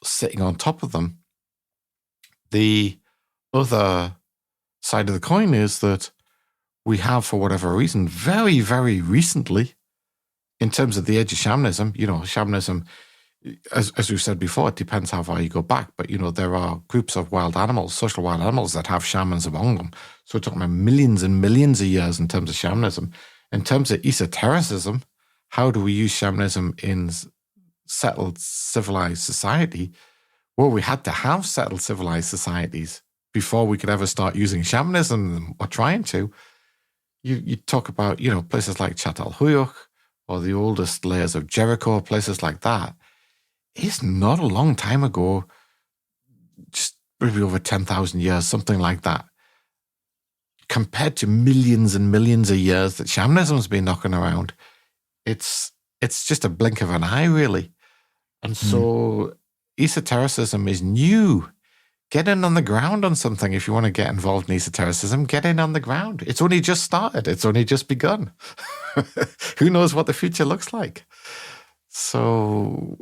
sitting on top of them. The other side of the coin is that we have, for whatever reason, very, very recently, in terms of the age of shamanism, shamanism, as we've said before, it depends how far you go back, but, there are groups of wild animals, social wild animals that have shamans among them. So we're talking about millions and millions of years in terms of shamanism. In terms of esotericism, how do we use shamanism in settled civilized society? Well, we had to have settled civilized societies before we could ever start using shamanism or trying to. You talk about, places like Çatalhöyük or the oldest layers of Jericho, places like that. It's not a long time ago, just maybe over 10,000 years, something like that. Compared to millions and millions of years that shamanism's been knocking around, it's just a blink of an eye, really. And so esotericism is new. Get in on the ground on something. If you want to get involved in esotericism, get in on the ground. It's only just started. It's only just begun. Who knows what the future looks like? So...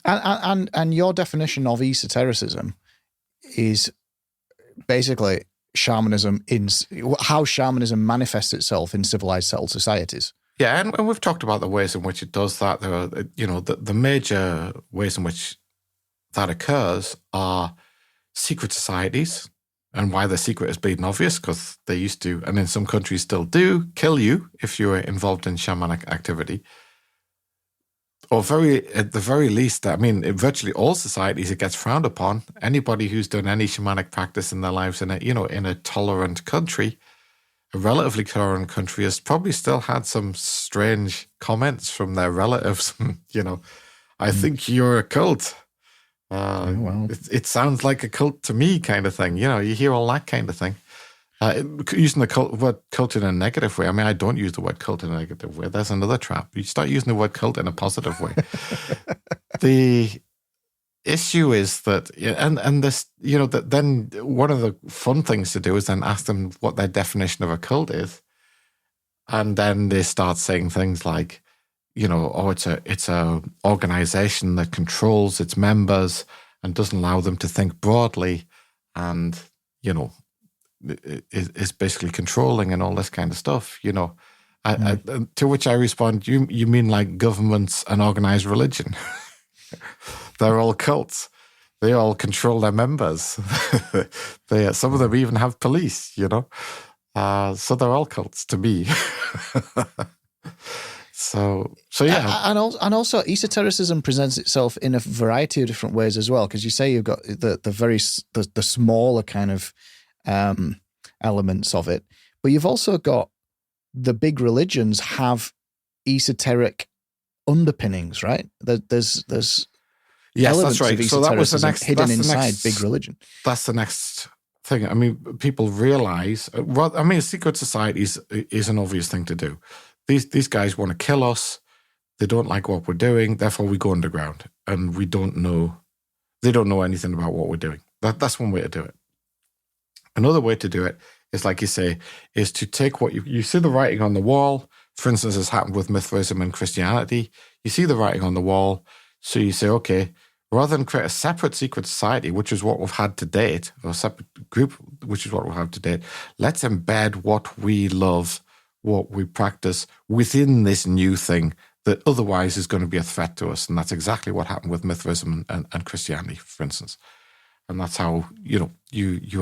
And your definition of esotericism is basically shamanism how shamanism manifests itself in civilized settled societies. Yeah, and we've talked about the ways in which it does that. There are, the major ways in which that occurs are secret societies, and why the secret is bleeding obvious, because they used to, and in some countries still do, kill you if you were involved in shamanic activity. Or at the very least, in virtually all societies, it gets frowned upon. Anybody who's done any shamanic practice in their lives in a tolerant country, a relatively tolerant country, has probably still had some strange comments from their relatives. I think you're a cult. It sounds like a cult to me, kind of thing. You hear all that kind of thing. Using the word cult in a negative way. I don't use the word cult in a negative way. There's another trap. You start using the word cult in a positive way. The issue is that, and this, that then one of the fun things to do is then ask them what their definition of a cult is. And then they start saying things like, it's a organization that controls its members and doesn't allow them to think broadly, and is basically controlling and all this kind of stuff. To which I respond, you mean like governments and organized religion? They're all cults. They all control their members. Some of them even have police. So they're all cults to me. So yeah, and also esotericism presents itself in a variety of different ways as well. Because you say you've got the smaller kind of elements of it, but you've also got the big religions have esoteric underpinnings, right? There's yes, that's right. So that was the next hidden inside big religion. That's the next thing. People realize. Secret societies is an obvious thing to do. These guys want to kill us. They don't like what we're doing. Therefore, we go underground, and we don't know. They don't know anything about what we're doing. That's one way to do it. Another way to do it is, like you say, is to take what you see the writing on the wall. For instance, as happened with Mithraism and Christianity. You see the writing on the wall, so you say, okay, rather than create a separate secret society, which is what we've had to date, or a separate group, which is what we have to date, let's embed what we love, what we practice within this new thing that otherwise is going to be a threat to us. And that's exactly what happened with Mithraism and Christianity, for instance. And that's how, you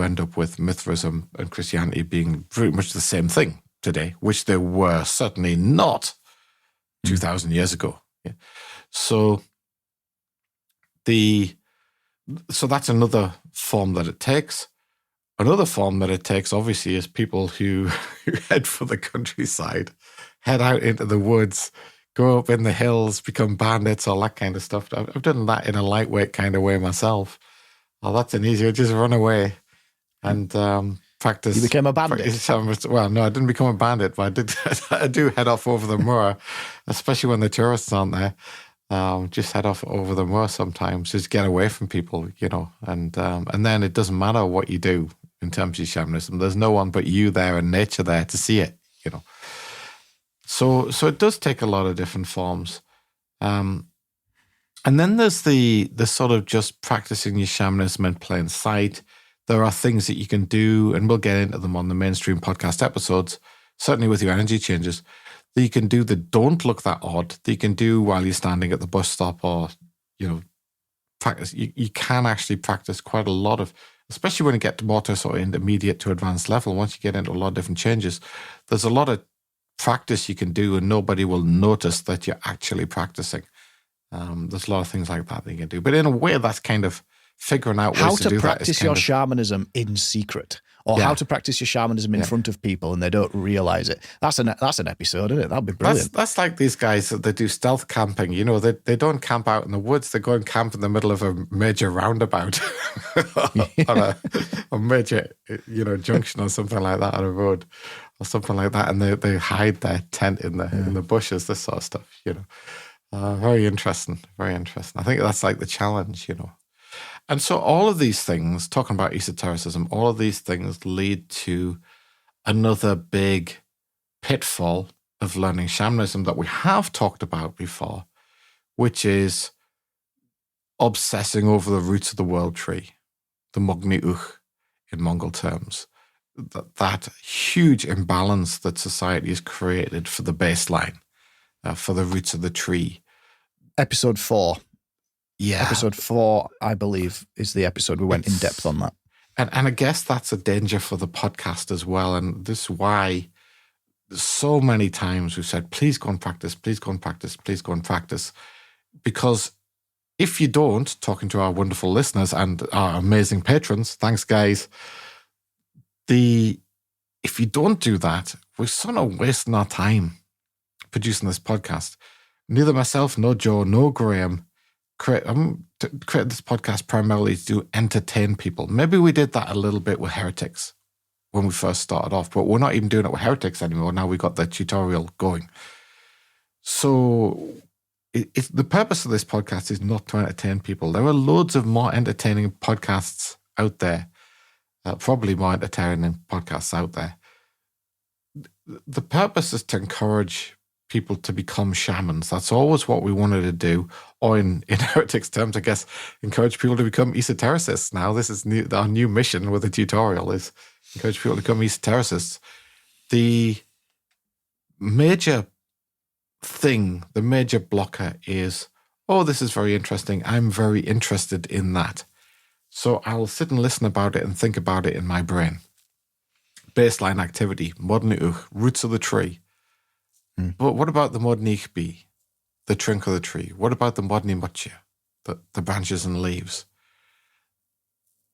end up with Mithraism and Christianity being pretty much the same thing today, which they were certainly not 2,000 years ago. Yeah. So that's another form that it takes. Another form that it takes, obviously, is people who head for the countryside, head out into the woods, go up in the hills, become bandits, all that kind of stuff. I've done that in a lightweight kind of way myself. Oh, that's an easier, just run away and practice. You became a bandit? Well, no, I didn't become a bandit, but I do head off over the moor, especially when the tourists aren't there. Just head off over the moor sometimes, just get away from people, and then it doesn't matter what you do in terms of shamanism. There's no one but you there and nature there to see it, So it does take a lot of different forms. And then there's the sort of just practicing your shamanism in plain sight. There are things that you can do, and we'll get into them on the mainstream podcast episodes, certainly with your energy changes, that you can do that don't look that odd, that you can do while you're standing at the bus stop or, practice. You can actually practice quite a lot of, especially when you get more to sort of intermediate to advanced level. Once you get into a lot of different changes, there's a lot of practice you can do and nobody will notice that you're actually practicing. There's a lot of things like that you can do. But in a way, that's kind of figuring out how ways to do that. How to practice your shamanism in secret, or how to practice your shamanism in front of people and they don't realize it. That's an episode, isn't it? That'd be brilliant. That's like these guys that they do stealth camping. They don't camp out in the woods. They go and camp in the middle of a major roundabout on a major, junction or something like that on a road or something like that. And they hide their tent in the bushes, this sort of stuff, Very interesting. Very interesting. I think that's like the challenge, And so all of these things, talking about esotericism, all of these things lead to another big pitfall of learning shamanism that we have talked about before, which is obsessing over the roots of the world tree, the Mogni Uch in Mongol terms. That huge imbalance that society has created for the baseline, for the roots of the tree. Episode 4. Yeah. Episode 4, I believe, is the episode we went in depth on that. And I guess that's a danger for the podcast as well. And this is why so many times we've said, please go and practice, please go and practice, please go and practice. Because if you don't, talking to our wonderful listeners and our amazing patrons, thanks guys, if you don't do that, we're sort of wasting our time producing this podcast. Neither myself, nor Joe, nor Graham create this podcast primarily to entertain people. Maybe we did that a little bit with heretics when we first started off, but we're not even doing it with heretics anymore. Now we got the tutorial going. So the purpose of this podcast is not to entertain people. There are loads of more entertaining podcasts out there, probably more entertaining podcasts out there. The purpose is to encourage people to become shamans. That's always what we wanted to do. Or in heretics terms, I guess, encourage people to become esotericists. Now, this is our new mission with the tutorial is encourage people to become esotericists. The major thing, the major blocker is, this is very interesting. I'm very interested in that. So I'll sit and listen about it and think about it in my brain. Baseline activity, Modni Uch, roots of the tree. But what about the Modni Ichbi, the trunk of the tree? What about the Modni Mocha, the branches and leaves?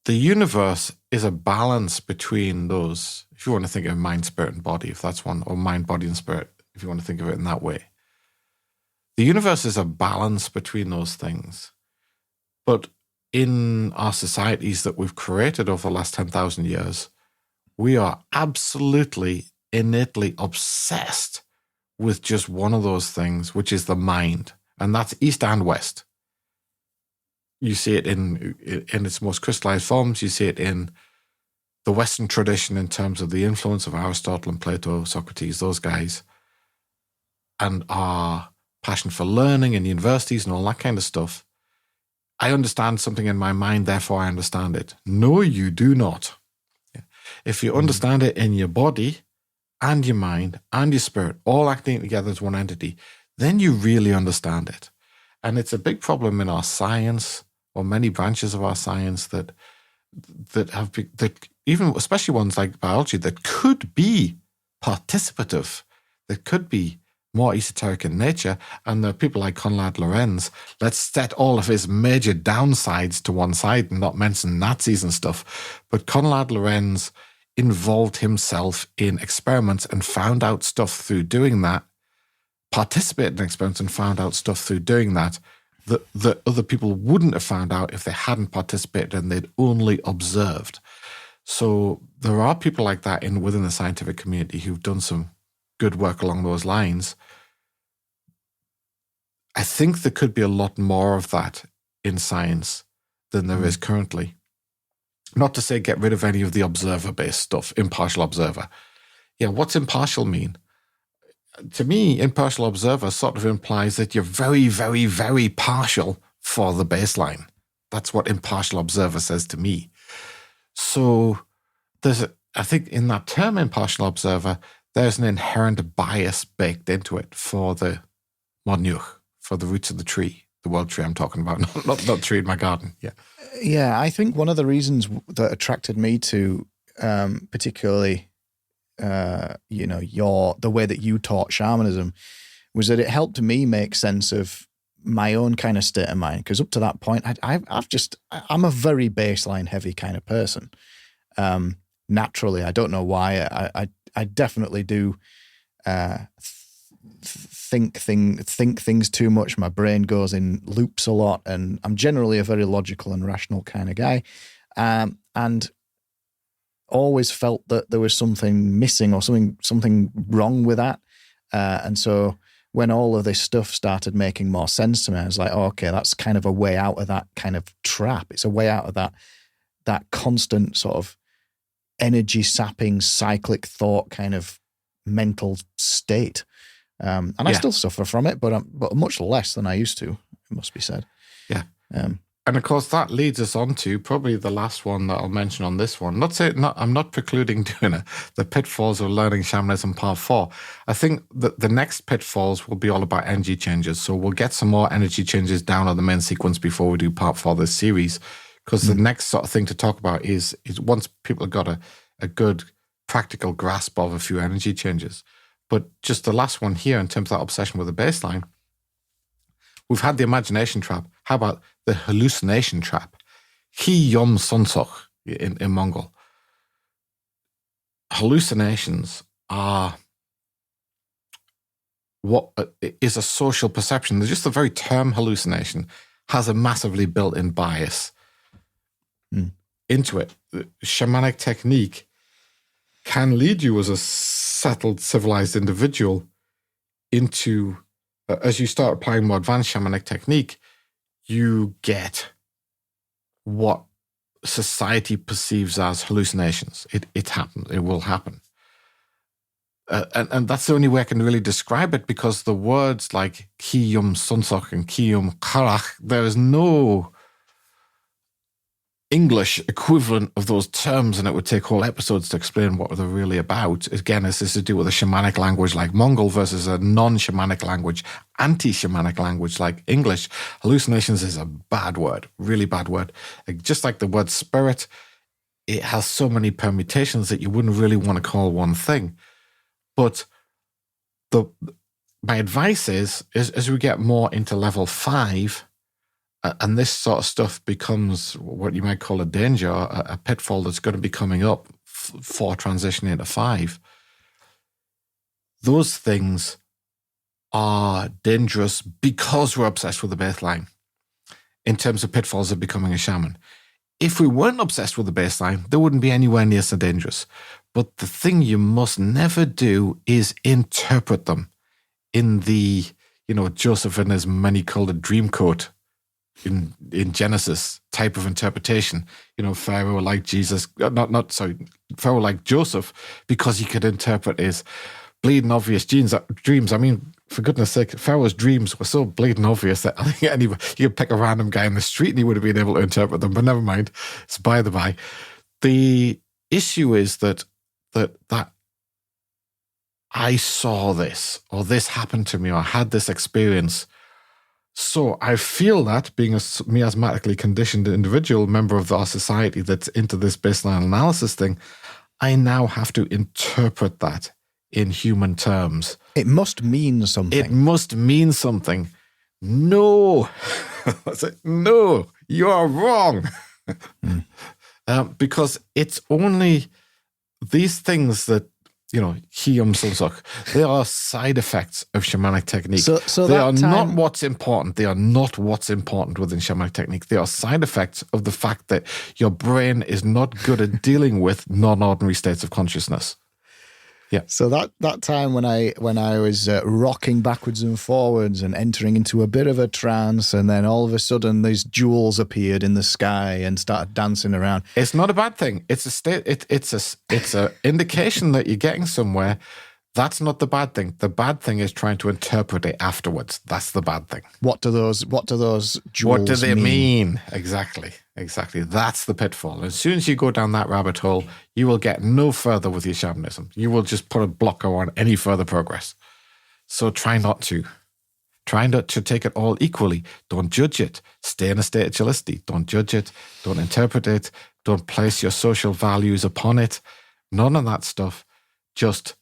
The universe is a balance between those, if you want to think of mind, spirit, and body, if that's one, or mind, body, and spirit, if you want to think of it in that way. The universe is a balance between those things. But in our societies that we've created over the last 10,000 years, we are absolutely, innately obsessed with just one of those things, which is the mind. And that's East and West. You see it in its most crystallized forms. You see it in the Western tradition in terms of the influence of Aristotle and Plato, Socrates, those guys, and our passion for learning in universities and all that kind of stuff. I understand something in my mind, therefore I understand it. No, you do not. If you understand it in your body and your mind and your spirit, all acting together as one entity, then you really understand it. And it's a big problem in our science, or many branches of our science, that even especially ones like biology that could be participative, that could be more esoteric in nature. And there are people like Konrad Lorenz. Let's set all of his major downsides to one side and not mention Nazis and stuff. But Konrad Lorenz involved himself in experiments and found out stuff through doing that, participated in experiments and found out stuff through doing that other people wouldn't have found out if they hadn't participated and they'd only observed. So there are people like that within the scientific community who've done some good work along those lines. I think there could be a lot more of that in science than there is currently. Not to say get rid of any of the observer-based stuff, impartial observer. Yeah, what's impartial mean? To me, impartial observer sort of implies that you're very, very, very partial for the baseline. That's what impartial observer says to me. So I think in that term, impartial observer, there's an inherent bias baked into it for the Modniuch, for the roots of the tree, the world tree I'm talking about, not tree in my garden. Yeah. Yeah, I think one of the reasons that attracted me to particularly the way that you taught shamanism was that it helped me make sense of my own kind of state of mind. Because up to that point, I'm a very baseline heavy kind of person. Naturally, I don't know why. I definitely do think things too much. My brain goes in loops a lot, and I'm generally a very logical and rational kind of guy. And always felt that there was something missing or something wrong with that. And so when all of this stuff started making more sense to me, I was like, oh, okay, that's kind of a way out of that kind of trap. It's a way out of that constant sort of energy sapping, cyclic thought kind of mental state. And I still suffer from it, but much less than I used to, it must be said. Yeah. And of course, that leads us on to probably the last one that I'll mention on this one. I'm not precluding doing it. The Pitfalls of Learning Shamanism Part 4. I think that the next Pitfalls will be all about energy changes. So we'll get some more energy changes down on the main sequence before we do Part 4 of this series. Because the next sort of thing to talk about is once people have got a good practical grasp of a few energy changes. But just the last one here in terms of that obsession with the baseline, we've had the imagination trap. How about the hallucination trap? Hi yom sonsoch in Mongol. Hallucinations are what is a social perception. Just the very term hallucination has a massively built-in bias into it. The shamanic technique can lead you as a settled, civilized individual into, as you start applying more advanced shamanic technique, you get what society perceives as hallucinations. It happens. It will happen. And that's the only way I can really describe it, because the words like Kiyum Sunsoch and Kiyum Karach, there is no English equivalent of those terms, and it would take whole episodes to explain what they're really about. Again, this is to do with a shamanic language like Mongol versus a non-shamanic language, anti-shamanic language like English. Hallucinations is a bad word, really bad word. Just like the word spirit, it has so many permutations that you wouldn't really want to call one thing. But my advice is as we get more into level 5, and this sort of stuff becomes what you might call a danger, a pitfall that's going to be coming up for transitioning into 5. Those things are dangerous because we're obsessed with the baseline in terms of pitfalls of becoming a shaman. If we weren't obsessed with the baseline, they wouldn't be anywhere near so dangerous. But the thing you must never do is interpret them in the, Joseph and his many-colored dream coat in Genesis type of interpretation. Pharaoh like Jesus, Pharaoh like Joseph, because he could interpret his bleeding obvious dreams. I mean, for goodness sake, Pharaoh's dreams were so bleeding obvious that I think anybody, you could pick a random guy in the street and he would have been able to interpret them, but never mind. It's by the by. The issue is that I saw this, or this happened to me, or I had this experience. So I feel that, being a miasmatically conditioned individual, member of our society that's into this baseline analysis thing, I now have to interpret that in human terms. It must mean something. It must mean something. No. I said, no, you are wrong. Because it's only these things that, they are side effects of shamanic technique. So they are not what's important. They are not what's important within shamanic technique. They are side effects of the fact that your brain is not good at dealing with non-ordinary states of consciousness. Yeah. So that time when I was rocking backwards and forwards and entering into a bit of a trance, and then all of a sudden these jewels appeared in the sky and started dancing around. It's not a bad thing. It's a state. It's a indication that you're getting somewhere. That's not the bad thing. The bad thing is trying to interpret it afterwards. That's the bad thing. What do those jewels What do they mean? Exactly. That's the pitfall. As soon as you go down that rabbit hole, you will get no further with your shamanism. You will just put a blocker on any further progress. So try not to. Try not to take it all equally. Don't judge it. Stay in a state of chillicity. Don't judge it. Don't interpret it. Don't place your social values upon it. None of that stuff. Just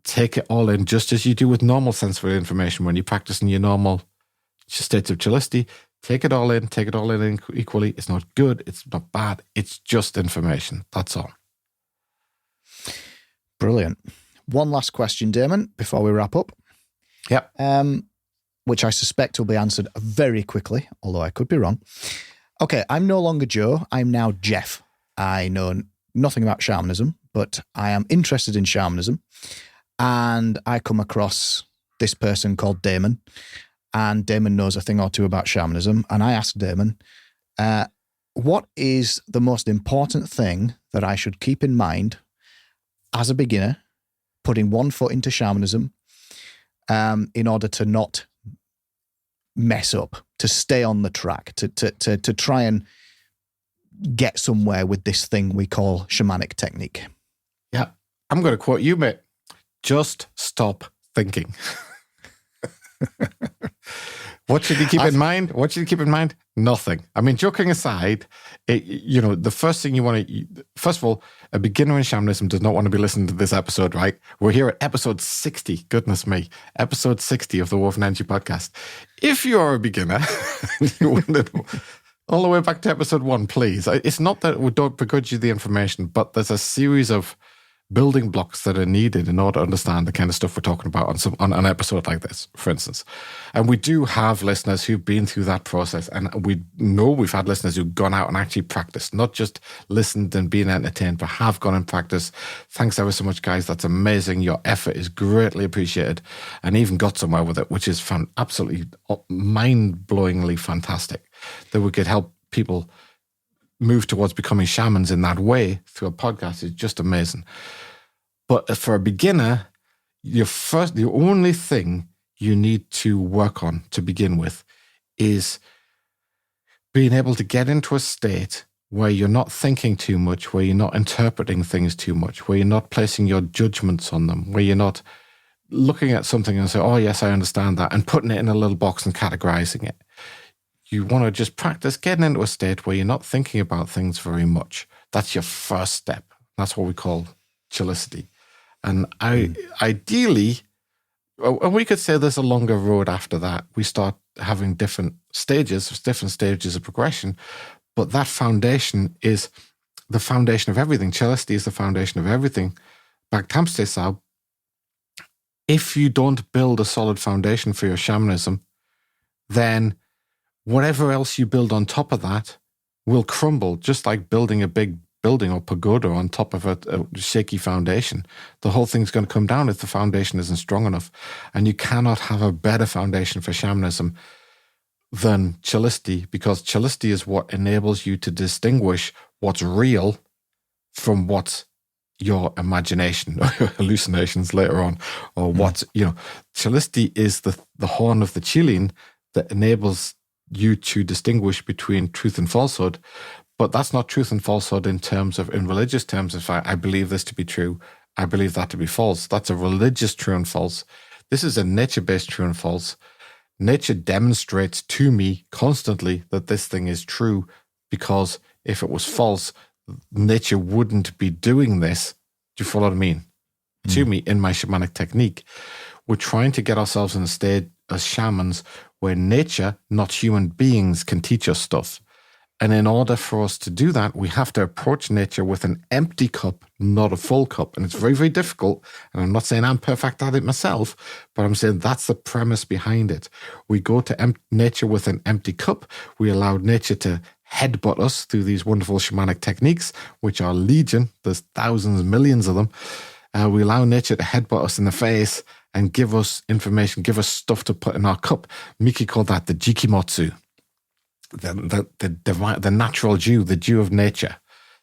take it all in, just as you do with normal sensory information when you're practicing your normal states of chillicity. Take it all in equally. It's not good. It's not bad. It's just information. That's all. Brilliant. One last question, Damon, before we wrap up. Yep. Which I suspect will be answered very quickly, although I could be wrong. Okay, I'm no longer Joe. I'm now Jeff. I know nothing about shamanism, but I am interested in shamanism. And I come across this person called Damon, and Damon knows a thing or two about shamanism. And I asked Damon, what is the most important thing that I should keep in mind as a beginner, putting one foot into shamanism, in order to not mess up, to stay on the track, to try and get somewhere with this thing we call shamanic technique? Yeah, I'm going to quote you, mate. Just stop thinking. What should you keep in mind? Nothing. I mean, joking aside, the first thing you want to... First of all, a beginner in shamanism does not want to be listening to this episode, right? We're here at episode 60. Goodness me. Episode 60 of the Woven Energy podcast. If you are a beginner, you want to... All the way back to episode 1, please. It's not that we don't begrudge you the information, but there's a series of building blocks that are needed in order to understand the kind of stuff we're talking about on an episode like this, for instance. And we do have listeners who've been through that process, and we know we've had listeners who've gone out and actually practiced, not just listened and been entertained, but have gone and practiced. Thanks ever so much, guys. That's amazing. Your effort is greatly appreciated, and even got somewhere with it, which is absolutely mind-blowingly fantastic, that we could help people move towards becoming shamans in that way through a podcast is just amazing. But for a beginner, the only thing you need to work on to begin with is being able to get into a state where you're not thinking too much, where you're not interpreting things too much, where you're not placing your judgments on them, where you're not looking at something and say, oh yes, I understand that, and putting it in a little box and categorizing it. You want to just practice getting into a state where you're not thinking about things very much. That's your first step. That's what we call chillicity. And ideally, and we could say there's a longer road after that. We start having different stages of progression. But that foundation is the foundation of everything. Chillicity is the foundation of everything. Bhaktamste Sahib, if you don't build a solid foundation for your shamanism, then whatever else you build on top of that will crumble, just like building a big building or pagoda on top of a shaky foundation. The whole thing's going to come down if the foundation isn't strong enough. And you cannot have a better foundation for shamanism than chillicity, because chillicity is what enables you to distinguish what's real from what's your imagination or your hallucinations later on, or what's, Chalisti is the horn of the Chilean that enables you to distinguish between truth and falsehood. But that's not truth and falsehood in religious terms. In fact, I believe this to be true. I believe that to be false. That's a religious true and false. This is a nature-based true and false. Nature demonstrates to me constantly that this thing is true, because if it was false, nature wouldn't be doing this. Do you follow what I mean? To me, in my shamanic technique, we're trying to get ourselves in a state as shamans where nature, not human beings, can teach us stuff. And in order for us to do that, we have to approach nature with an empty cup, not a full cup. And it's very, very difficult. And I'm not saying I'm perfect at it myself, but I'm saying that's the premise behind it. We go to nature with an empty cup. We allow nature to headbutt us through these wonderful shamanic techniques, which are legion. There's thousands, millions of them. We allow nature to headbutt us in the face and give us information, give us stuff to put in our cup. Miki called that the jikimotsu. The natural dew, the dew of nature,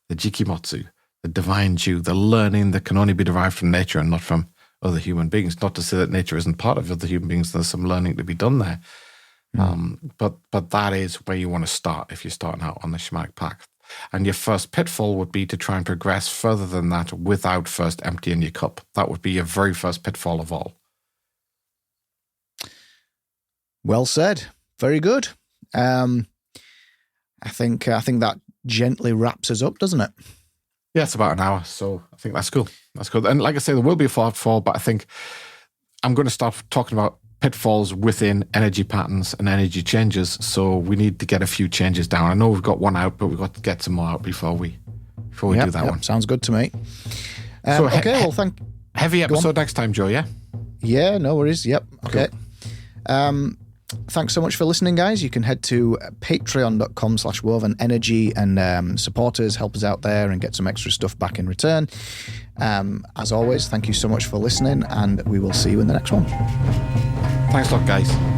the jikimotsu, the divine dew, the learning that can only be derived from nature and not from other human beings. Not to say that nature isn't part of other human beings. There's some learning to be done there. But that is where you want to start if you're starting out on the shamanic path. And your first pitfall would be to try and progress further than that without first emptying your cup. That would be your very first pitfall of all. Well said. Very good. I think that gently wraps us up, doesn't it? Yeah, it's about an hour, so I think that's cool. That's good. And like I say, there will be a part 4, but I think I'm going to start talking about pitfalls within energy patterns and energy changes. So we need to get a few changes down. I know we've got one out, but we've got to get some more out before we do that one. Sounds good to me. Heavy episode next time, Joe. Yeah. Yeah, no worries. Yep. Okay. Cool. Thanks so much for listening, guys. You can head to patreon.com/wovenenergy and support us, help us out there, and get some extra stuff back in return. As always, thank you so much for listening, and we will see you in the next one. Thanks a lot, guys.